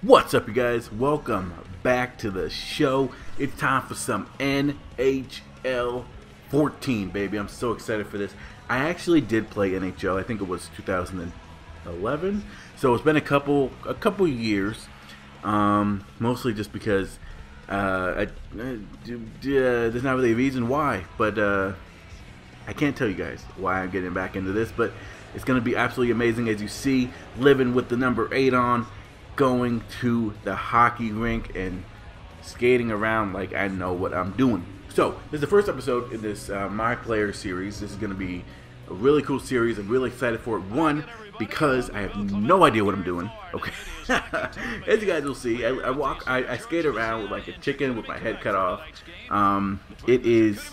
What's up, you guys? Welcome back to the show. It's time for some NHL 14, baby. I'm so excited for this. I actually did play NHL. I think it was 2011. So it's been a couple years. Mostly just because there's not really a reason why, but I can't tell you guys why I'm getting back into this, but it's going to be absolutely amazing. As you see, living with the number 8 on, going to the hockey rink and skating around like I know what I'm doing. So this is the first episode in this My Player series. This is going to be a really cool series. I'm really excited for it. One, because I have no idea what I'm doing. Okay, as you guys will see, I skate around with like a chicken with my head cut off. It is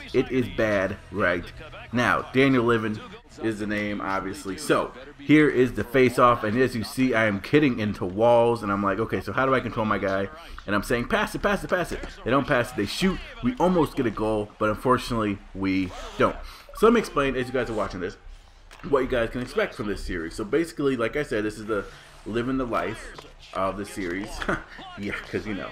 bad right now. Daniel Livin is the name, obviously. So here is the face-off, and as you see, I am hitting into walls, and I'm like, okay, so how do I control my guy? And I'm saying, pass it, pass it, pass it. They don't pass it, they shoot. We almost get a goal, but unfortunately, we don't. So let me explain, as you guys are watching this, what you guys can expect from this series. So basically, like I said, this is the living the life of the series. Yeah, because you know.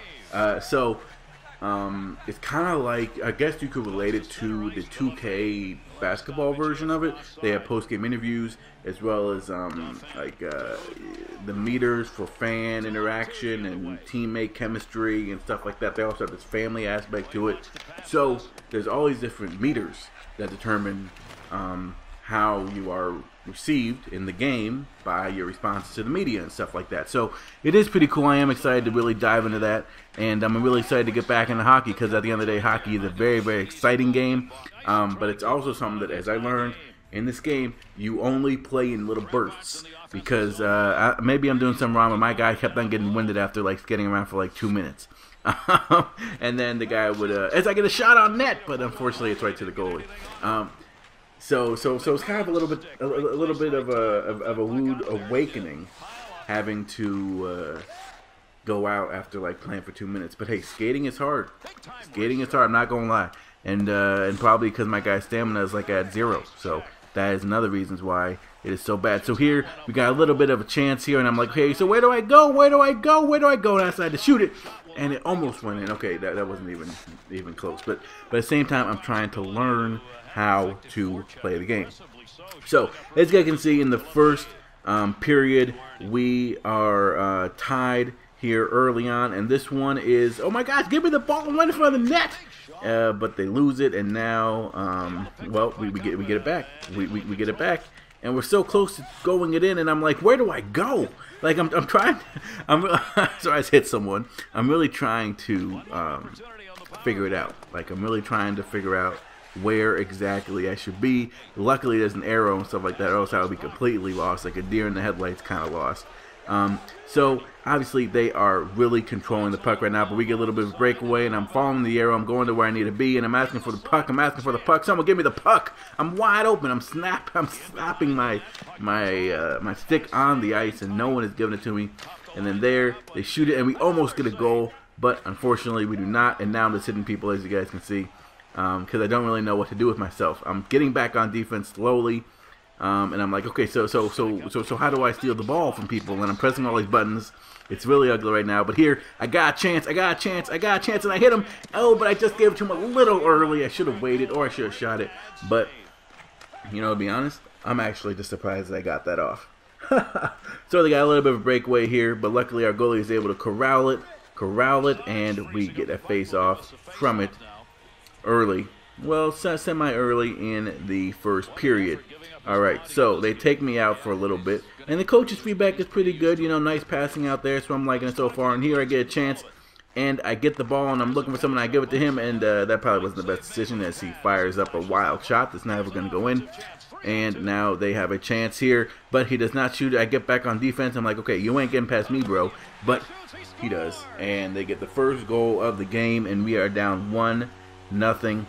It's kind of like, I guess you could relate it to the 2K basketball version of it. They have post-game interviews, as well as the meters for fan interaction and teammate chemistry and stuff like that. They also have this family aspect to it. So there's all these different meters that determine how you are received in the game by your responses to the media and stuff like that. So it is pretty cool. I am excited to really dive into that, and I'm really excited to get back into hockey, because at the end of the day, hockey is a very, very exciting game, but it's also something that, as I learned in this game, you only play in little bursts, because maybe I'm doing something wrong, but my guy kept on getting winded after like skating around for like 2 minutes. And then the guy would, as I get a shot on net, but unfortunately it's right to the goalie. So it's kind of a little bit of a rude awakening, having to go out after like playing for 2 minutes. But hey, skating is hard. Skating is hard. I'm not gonna lie, and probably because my guy's stamina is like at 0. So that is another reasons why it is so bad. So here we got a little bit of a chance here, and I'm like, okay, so where do I go? Where do I go? Where do I go? And I decided to shoot it, and it almost went in. Okay, that wasn't even close. But at the same time, I'm trying to learn how to play the game. So as you guys can see, in the first period, we are tied here early on, and this one is, oh my gosh, give me the ball right in front of the net. But they lose it, and now well, we get it back. We get it back, and we're so close to going it in, and I'm like, where do I go? Like I'm trying. Sorry, I hit someone. I'm really trying to figure it out. Like I'm really trying to figure out where exactly I should be. Luckily, there's an arrow and stuff like that, or else I would be completely lost, like a deer in the headlights kind of lost. So obviously they are really controlling the puck right now, but we get a little bit of a breakaway, and I'm following the arrow. I'm going to where I need to be, and I'm asking for the puck. I'm asking for the puck. Someone give me the puck. I'm wide open. I'm slapping my stick on the ice, and no one is giving it to me. And then there they shoot it, and we almost get a goal, but unfortunately we do not. And now I'm just hitting people, as you guys can see, because I don't really know what to do with myself. I'm getting back on defense slowly. And I'm like, okay, so how do I steal the ball from people? And I'm pressing all these buttons. It's really ugly right now. But here, I got a chance, and I hit him. Oh, but I just gave it to him a little early. I should have waited, or I should have shot it. But, you know, to be honest, I'm actually just surprised that I got that off. So they got a little bit of a breakaway here, but luckily our goalie is able to corral it, and we get a face-off from it early. Well, semi-early in the first period. Alright, so they take me out for a little bit, and the coach's feedback is pretty good, you know, nice passing out there, so I'm liking it so far. And here I get a chance, and I get the ball, and I'm looking for someone, I give it to him, and that probably wasn't the best decision, as he fires up a wild shot that's never going to go in. And now they have a chance here, but he does not shoot it. I get back on defense. I'm like, okay, you ain't getting past me, bro. But he does, and they get the first goal of the game, and we are down 1-0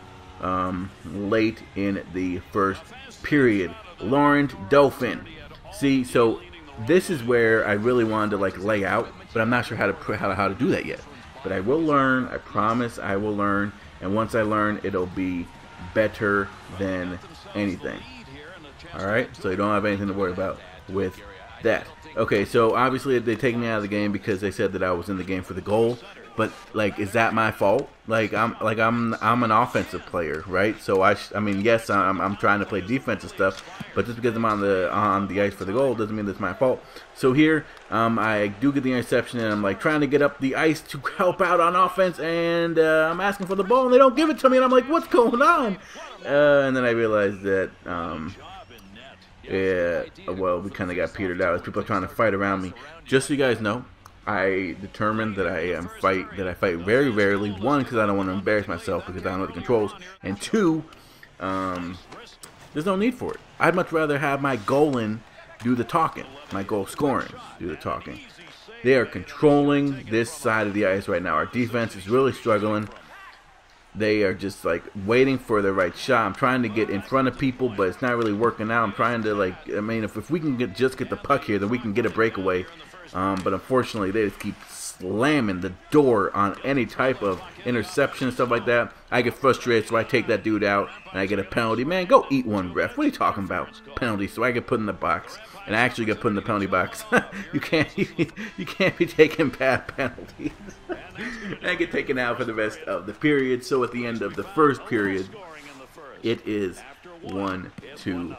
late in the first period. Laurent Dauphin. See, so this is where I really wanted to like lay out, but I'm not sure how to do that yet. But I will learn. I promise I will learn, and once I learn, it'll be better than anything. All right, so you don't have anything to worry about with that. Okay, so obviously they take me out of the game because they said that I was in the game for the goal. But like, is that my fault? I'm an offensive player, right? So I mean, yes, I'm trying to play defensive stuff, but just because I'm on the ice for the goal doesn't mean that's my fault. So here, I do get the interception, and I'm like trying to get up the ice to help out on offense, and I'm asking for the ball, and they don't give it to me, and I'm like, what's going on? And then I realized that yeah, well, we kind of got petered out as people are trying to fight around me. Just so you guys know, I determined that I fight very rarely. One, because I don't want to embarrass myself because I don't know the controls, and two, there's no need for it. I'd much rather have my goalie do the talking, my goal scoring do the talking. They are controlling this side of the ice right now. Our defense is really struggling. They are just like waiting for the right shot. I'm trying to get in front of people, but it's not really working out. I'm trying to I mean, if we can just get the puck here, then we can get a breakaway. But unfortunately, they just keep slamming the door on any type of interception and stuff like that. I get frustrated, so I take that dude out, and I get a penalty. Man, go eat one, ref. What are you talking about? Penalty. So I get put in the box, and I actually get put in the penalty box. you can't be taking bad penalties. I get taken out for the rest of the period. So at the end of the first period, it is 1-2.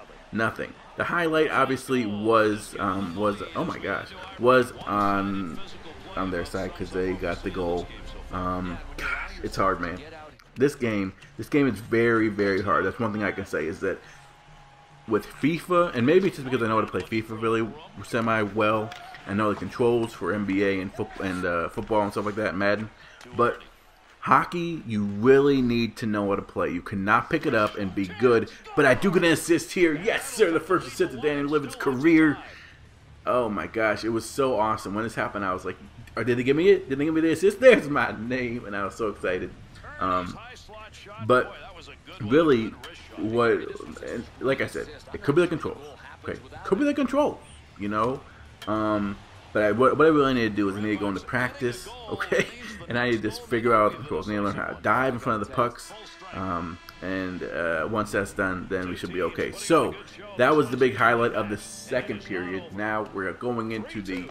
The highlight obviously was oh my gosh, was on their side because they got the goal. Gosh, it's hard, man. This game is very, very hard. That's one thing I can say is that with FIFA, and maybe it's just because I know how to play FIFA really semi well. I know the controls for NBA and football and stuff like that, Madden, but hockey, you really need to know how to play. You cannot pick it up and be good. But I do get an assist here. Yes, sir. The first assist of Danny Levitt's career. Oh, my gosh. It was so awesome. When this happened, I was like, or did they give me it? Did they give me the assist? There's my name. And I was so excited. But really, like I said, it could be the controls. Okay. Could be the controls, you know. But what I really need to do is I need to go into practice, okay? And I need to just figure out the controls. I need to learn how to dive in front of the pucks. Once that's done, then we should be okay. So, that was the big highlight of the second period. Now we're going into the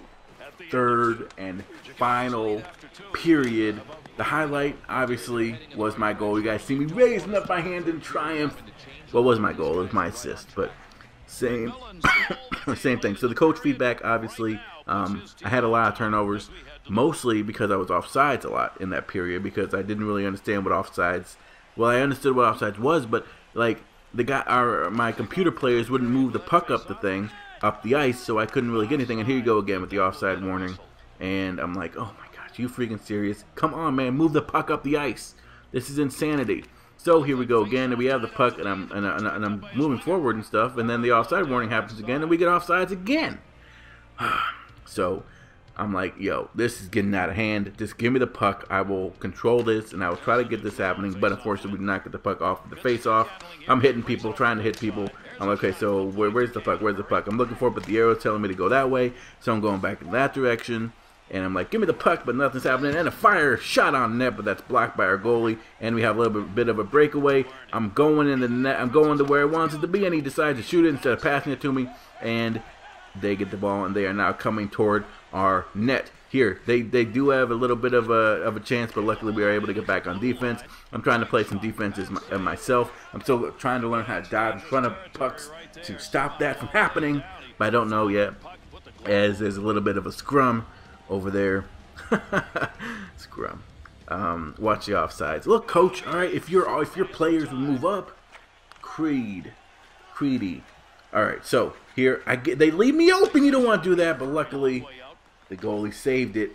third and final period. The highlight, obviously, was my goal. You guys see me raising up my hand in triumph. What was my goal? It was my assist, but same thing. So the coach feedback, obviously, I had a lot of turnovers, mostly because I was offsides a lot in that period because I didn't really understand what offsides. Well, I understood what offsides was, but like my computer players wouldn't move the puck up the ice, so I couldn't really get anything. And here you go again with the offside warning, and I'm like, oh my gosh, you freaking serious? Come on, man, move the puck up the ice. This is insanity. So here we go again, and we have the puck, and I'm moving forward and stuff, and then the offside warning happens again, and we get offsides again. So I'm like, yo, this is getting out of hand. Just give me the puck. I will control this, and I will try to get this happening. But unfortunately, we did not get the puck off the face-off. I'm hitting people, trying to hit people. I'm like, okay, so where's the puck? Where's the puck? I'm looking for it, but the arrow's telling me to go that way. So I'm going back in that direction. And I'm like, give me the puck, but nothing's happening. And a fire shot on net, but that's blocked by our goalie. And we have a little bit of a breakaway. I'm going in the net. I'm going to where I wanted it to be, and he decides to shoot it instead of passing it to me. And they get the ball, and they are now coming toward our net. Here, they do have a little bit of a chance, but luckily we are able to get back on defense. I'm trying to play some defenses myself. I'm still trying to learn how to dive in front of pucks to stop that from happening, but I don't know yet, as there's a little bit of a scrum over there. Scrum. Watch the offsides. Look, coach. All right, if your players would move up, Creedy. All right, so here they leave me open. You don't want to do that, but luckily the goalie saved it.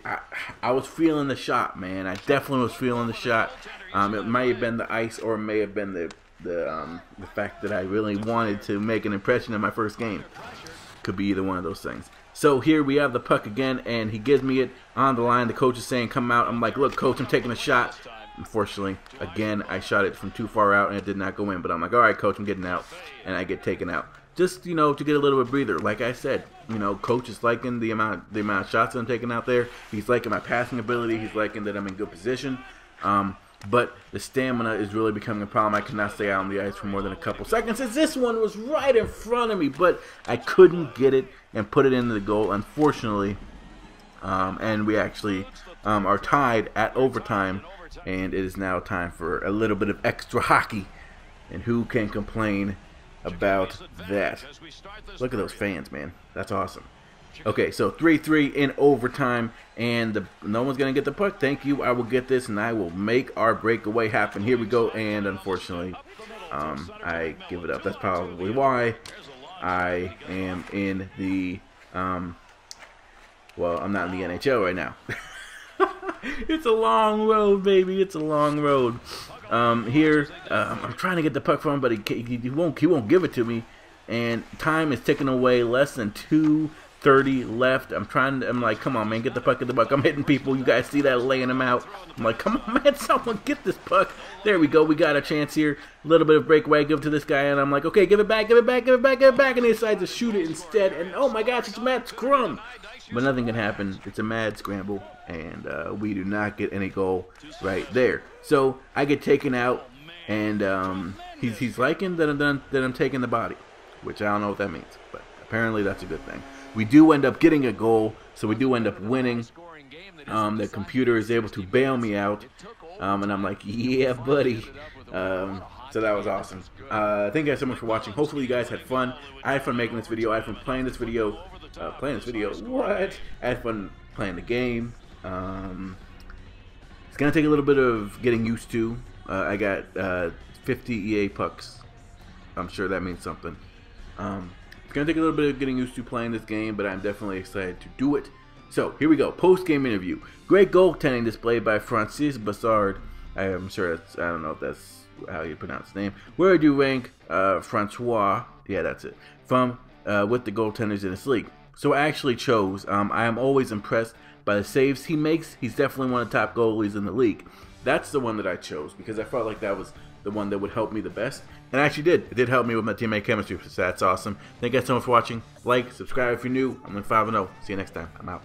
I was feeling the shot, man. I definitely was feeling the shot. It might have been the ice, or it may have been the fact that I really wanted to make an impression in my first game. Could be either one of those things. So here we have the puck again, and he gives me it on the line. The coach is saying, come out. I'm like, look, coach, I'm taking a shot. Unfortunately, again, I shot it from too far out, and it did not go in. But I'm like, all right, coach, I'm getting out. And I get taken out. Just, you know, to get a little bit of breather. Like I said, you know, coach is liking the amount of shots that I'm taking out there. He's liking my passing ability. He's liking that I'm in good position. but the stamina is really becoming a problem. I cannot stay out on the ice for more than a couple seconds, as this one was right in front of me, but I couldn't get it and put it into the goal, unfortunately. And we actually are tied at overtime, and it is now time for a little bit of extra hockey, and who can complain about that? Look at those fans, man. That's awesome. Okay, so 3-3 in overtime, and no one's going to get the puck. Thank you. I will get this, and I will make our breakaway happen. Here we go, and unfortunately, I give it up. That's probably why I am in the, well, I'm not in the NHL right now. It's a long road, baby. It's a long road. Here, I'm trying to get the puck from him, but he won't give it to me, and time is ticking away. Less than 2:30 left. I'm like, come on, man, get the puck, get the puck. I'm hitting people. You guys see that, laying them out. I'm like, come on, man, someone get this puck. There we go. We got a chance here. A little bit of breakaway, give it to this guy, and I'm like, okay, give it back, give it back, give it back, give it back. And he decides to shoot it instead. And oh my gosh, it's Matt Scrum. But nothing can happen. It's a mad scramble, and we do not get any goal right there. So I get taken out, and he's liking that I'm taking the body, which I don't know what that means, but apparently that's a good thing. We do end up getting a goal, so we do end up winning. The computer is able to bail me out, and I'm like, yeah, buddy. So that was awesome. Thank you guys so much for watching. Hopefully you guys had fun. I had fun making this video. I had fun playing this video. What? I had fun playing the game. It's gonna take a little bit of getting used to. I got 50 EA pucks. I'm sure that means something. It's gonna take a little bit of getting used to playing this game, but I'm definitely excited to do it. So here we go. Post-game interview. Great goaltending displayed by Francis Bassard. I'm sure that's, I don't know if that's how you pronounce his name. Where do you rank Francois? Yeah, that's it. From with the goaltenders in this league. So I actually chose. I am always impressed by the saves he makes. He's definitely one of the top goalies in the league. That's the one that I chose because I felt like that was the one that would help me the best. And I actually did. It did help me with my teammate chemistry, so that's awesome. Thank you guys so much for watching. Like, subscribe if you're new. I'm 5-0. See you next time. I'm out.